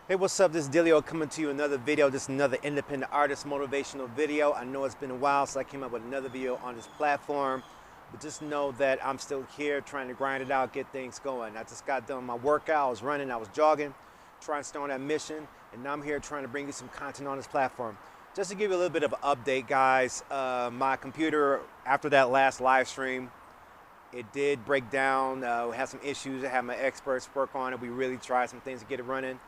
Hey, what's up? This is Dilio coming to you another video. This is another independent artist motivational video. I know it's been a while since I came up with another video on this platform, but just know that I'm still here trying to grind it out, get things going. I just got done my workout. I was running, I was jogging, trying to stay on that mission, and now I'm here trying to bring you some content on this platform. Just to give you a little bit of an update, guys, my computer, after that last live stream, it did break down. We had some issues. I had my experts work on it. We really tried some things to get it running.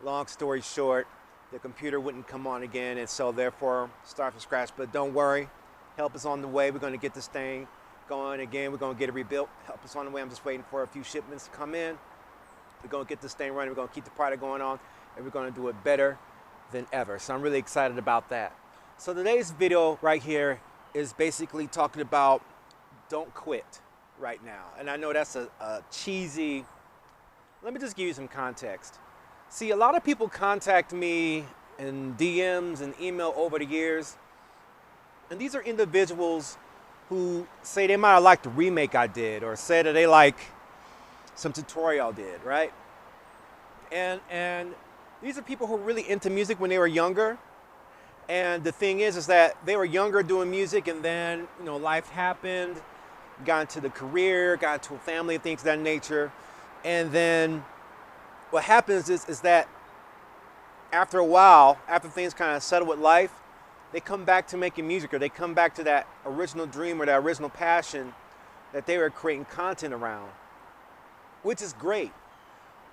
Long story short, the computer wouldn't come on again, and so therefore start from scratch. But don't worry, help is on the way. We're going to get this thing going again. We're going to get it rebuilt. Help is on the way. I'm just waiting for a few shipments to come in. We're going to get this thing running. We're going to keep the product going on, and we're going to do it better than ever. So I'm really excited about that. So today's video right here is basically talking about don't quit right now. And I know that's a cheesy, let me just give you some context. See, a lot of people contact me in DMs and email over the years, and these are individuals who say they might have liked the remake I did, or say that they like some tutorial I did, right? And these are people who were really into music when they were younger, and the thing is that they were younger doing music, and then, you know, life happened, got into the career, got into a family, things of that nature, and then what happens is that after a while, after things kind of settle with life, they come back to making music, or they come back to that original dream or that original passion that they were creating content around, which is great.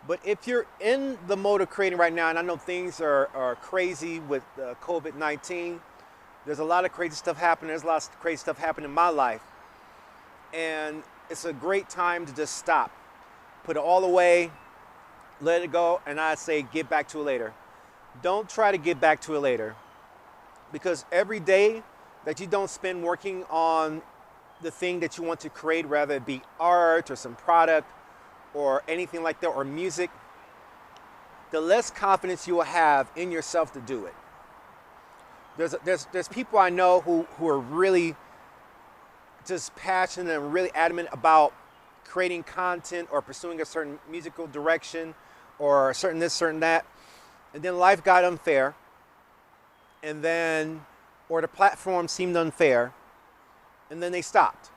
But if you're in the mode of creating right now, and I know things are crazy with COVID-19, there's a lot of crazy stuff happening. There's a lot of crazy stuff happening in my life. And it's a great time to just stop, put it all away, let it go, and I say get back to it later. Don't try to get back to it later, because every day that you don't spend working on the thing that you want to create, whether it be art or some product or anything like that, or music, the less confidence you will have in yourself to do it. There's people I know who are really just passionate and really adamant about creating content or pursuing a certain musical direction or a certain this, certain that, and then life got unfair, and then, or the platform seemed unfair, and then they stopped.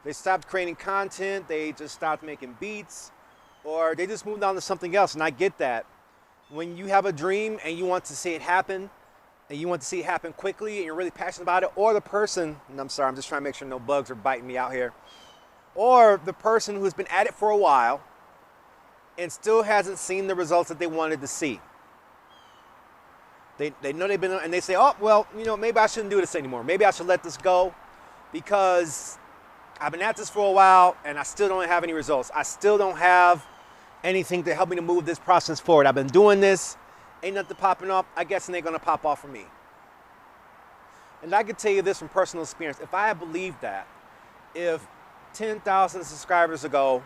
They stopped creating content, they just stopped making beats, or they just moved on to something else. And I get that. When you have a dream and you want to see it happen, and you want to see it happen quickly, and you're really passionate about it, or the person, and I'm sorry, I'm just trying to make sure no bugs are biting me out here, or the person who's been at it for a while and still hasn't seen the results that they wanted to see. They know they've been, and they say, oh, well, you know, maybe I shouldn't do this anymore. Maybe I should let this go, because I've been at this for a while and I still don't have any results. I still don't have anything to help me to move this process forward. I've been doing this, ain't nothing popping up. I guess it ain't gonna pop off for me. And I can tell you this from personal experience. If I had believed that, if 10,000 subscribers ago,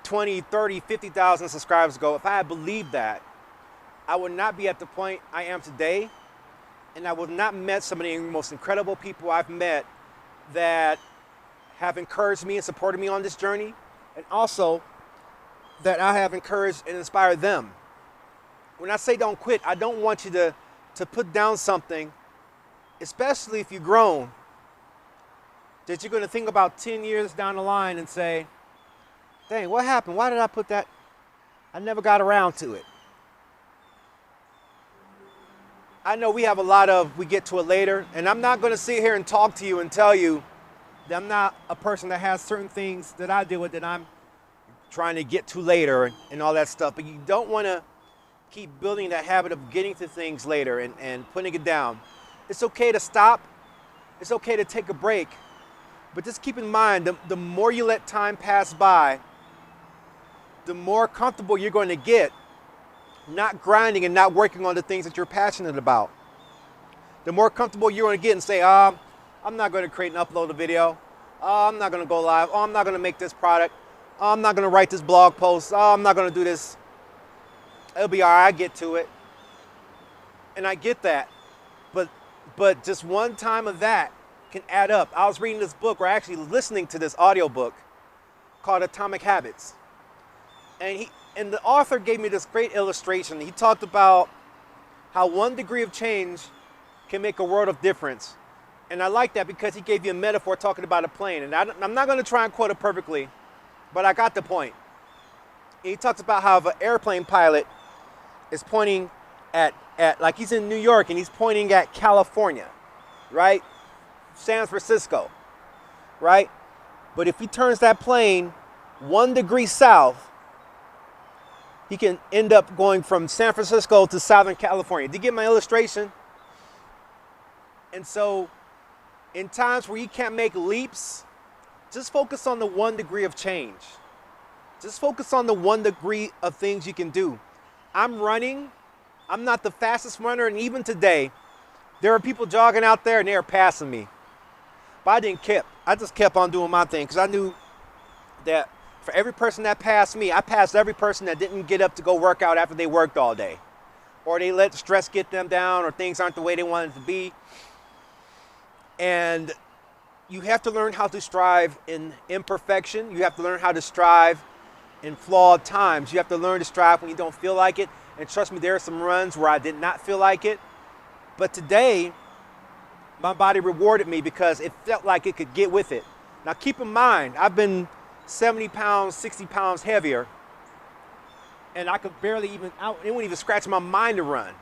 20, 30, 50,000 subscribers ago, if I had believed that, I would not be at the point I am today, and I would not met some of the most incredible people I've met that have encouraged me and supported me on this journey, and also that I have encouraged and inspired them. When I say don't quit, I don't want you to put down something, especially if you've grown, that you're going to think about 10 years down the line and say, dang, what happened? Why did I put that? I never got around to it. I know we have a lot of, we get to it later, and I'm not going to sit here and talk to you and tell you that I'm not a person that has certain things that I deal with that I'm trying to get to later and all that stuff, but you don't want to keep building that habit of getting to things later and putting it down. It's okay to stop. It's okay to take a break, but just keep in mind, the more you let time pass by, the more comfortable you're going to get not grinding and not working on the things that you're passionate about. The more comfortable you're going to get and say, I'm not going to create and upload a video. I'm not going to go live. I'm not going to make this product. I'm not going to write this blog post. I'm not going to do this. It'll be all right. I get to it. And I get that. But just one time of that can add up. I was reading this book, or actually listening to this audio book called Atomic Habits. And And the author gave me this great illustration. He talked about how 1 degree of change can make a world of difference. And I like that because he gave you a metaphor talking about a plane. And I'm not going to try and quote it perfectly, but I got the point. He talks about how if an airplane pilot is pointing at like he's in New York and he's pointing at California, right? San Francisco, right? But if he turns that plane 1 degree south, he can end up going from San Francisco to Southern California. Did you get my illustration? And so in times where you can't make leaps, just focus on the 1 degree of change. Just focus on the 1 degree of things you can do. I'm running. I'm not the fastest runner, and even today, there are people jogging out there and they are passing me. But I didn't care. I just kept on doing my thing because I knew that for every person that passed me, I passed every person that didn't get up to go work out after they worked all day. Or they let stress get them down, or things aren't the way they wanted to be. And you have to learn how to strive in imperfection. You have to learn how to strive in flawed times. You have to learn to strive when you don't feel like it. And trust me, there are some runs where I did not feel like it. But today, my body rewarded me because it felt like it could get with it. Now keep in mind, I've been 70 pounds, 60 pounds heavier. And I could barely even, it wouldn't even scratch my mind to run.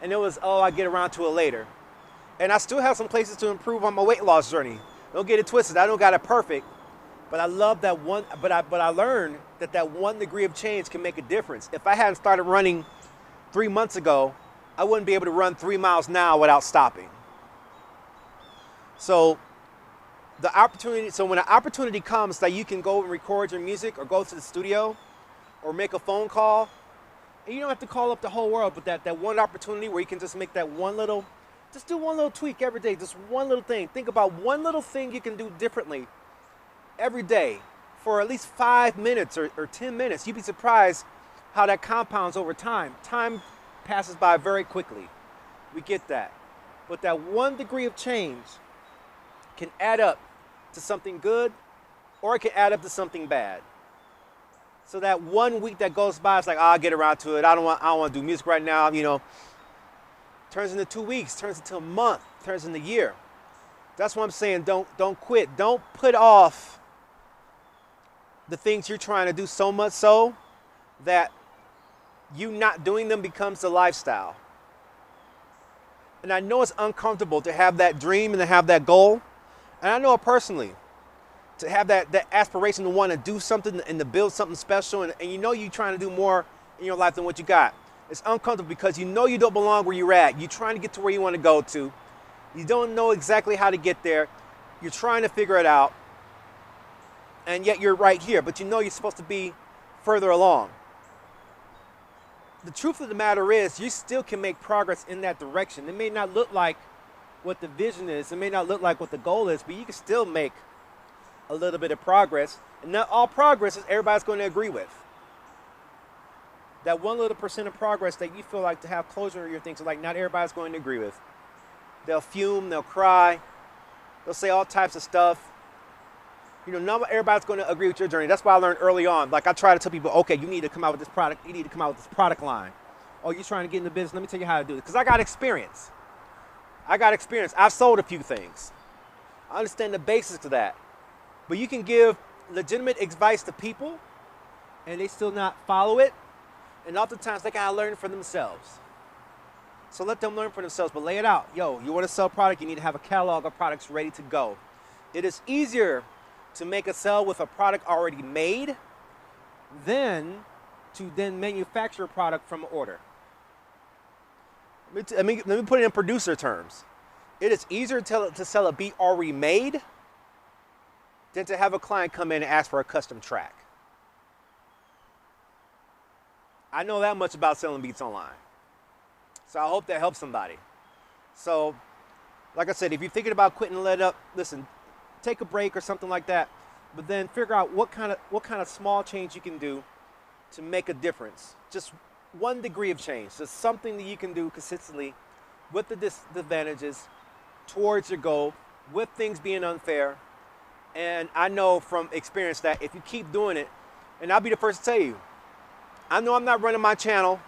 And it was, oh, I get around to it later. And I still have some places to improve on my weight loss journey. Don't get it twisted. I don't got it perfect. But I love that one, but I learned that 1 degree of change can make a difference. If I hadn't started running 3 months ago, I wouldn't be able to run 3 miles now without stopping. So when an opportunity comes that you can go and record your music or go to the studio or make a phone call, and you don't have to call up the whole world, but that one opportunity where you can just make that just do one little tweak every day, just one little thing. Think about one little thing you can do differently every day for at least 5 minutes or 10 minutes. You'd be surprised how that compounds over time. Time passes by very quickly. We get that. But that 1 degree of change can add up to something good, or it can add up to something bad. So that 1 week that goes by, it's like, I'll get around to it. I don't want to do music right now, turns into 2 weeks, turns into a month, turns into a year. That's what I'm saying. Don't quit. Don't put off the things you're trying to do so much so that you not doing them becomes the lifestyle. And I know it's uncomfortable to have that dream and to have that goal. And I know it personally, to have that aspiration to want to do something and to build something special. And you're trying to do more in your life than what you got. It's uncomfortable because you know you don't belong where you're at. You're trying to get to where you want to go to. You don't know exactly how to get there. You're trying to figure it out. And yet you're right here, but you know you're supposed to be further along. The truth of the matter is, you still can make progress in that direction. It may not look like what the vision is. It may not look like what the goal is, but you can still make a little bit of progress. And not all progress is everybody's going to agree with. That 1 little % of progress that you feel like to have closure in your things, like not everybody's going to agree with. They'll fume, they'll cry, they'll say all types of stuff. Not everybody's going to agree with your journey. That's why I learned early on. Like I try to tell people, okay, you need to come out with this product. You need to come out with this product line. Oh, you're trying to get in the business. Let me tell you how to do it. Because I got experience. I've sold a few things. I understand the basics of that. But you can give legitimate advice to people and they still not follow it. And oftentimes they got to learn for themselves. So let them learn for themselves, but lay it out. Yo, you want to sell product, you need to have a catalog of products ready to go. It is easier to make a sale with a product already made than to then manufacture a product from order. Let me put it in producer terms. It is easier to sell a beat already made than to have a client come in and ask for a custom track. I know that much about selling beats online. So I hope that helps somebody. So, like I said, if you're thinking about quitting and let up, listen, take a break or something like that, but then figure out what kind of small change you can do to make a difference. Just 1 degree of change, just something that you can do consistently with the disadvantages towards your goal, with things being unfair. And I know from experience that if you keep doing it, and I'll be the first to tell you, I know I'm not running my channel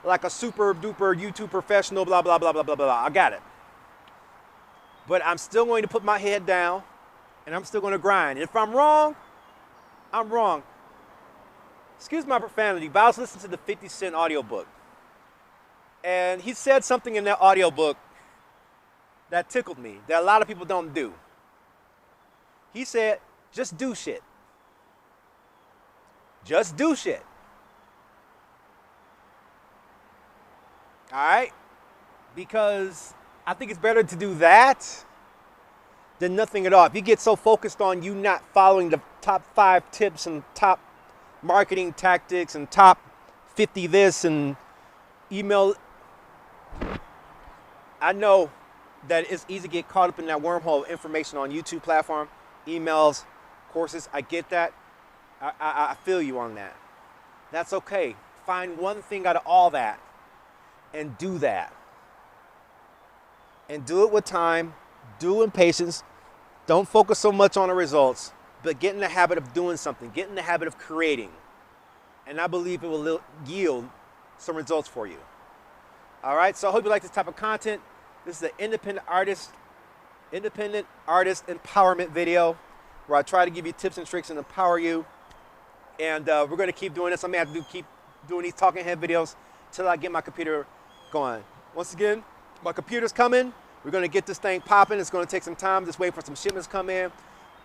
like a super duper YouTube professional, blah, blah, blah, blah, blah, blah. I got it. But I'm still going to put my head down and I'm still going to grind. If I'm wrong, I'm wrong. Excuse my profanity, but I was listening to the 50 Cent audiobook. And he said something in that audiobook that tickled me, that a lot of people don't do. He said, just do shit. Just do shit. All right? Because I think it's better to do that than nothing at all. If you get so focused on you not following the top 5 tips and top marketing tactics and top 50 this and email, I know that it's easy to get caught up in that wormhole of information on YouTube platform, emails, courses. I get that. I feel you on that. That's okay. Find one thing out of all that and do that. And do it with time. Do it in patience. Don't focus so much on the results, but get in the habit of doing something. Get in the habit of creating. And I believe it will yield some results for you. All right, so I hope you like this type of content. This is an independent artist empowerment video where I try to give you tips and tricks and empower you. And we're going to keep doing this. I'm going to have to keep doing these talking head videos till I get my computer going. Once again, my computer's coming. We're going to get this thing popping. It's going to take some time. Just wait for some shipments to come in.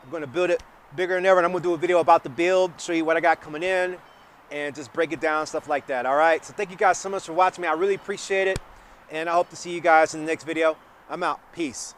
I'm going to build it bigger than ever. And I'm going to do a video about the build, show you what I got coming in, and just break it down, stuff like that. All right? So thank you guys so much for watching me. I really appreciate it. And I hope to see you guys in the next video. I'm out. Peace.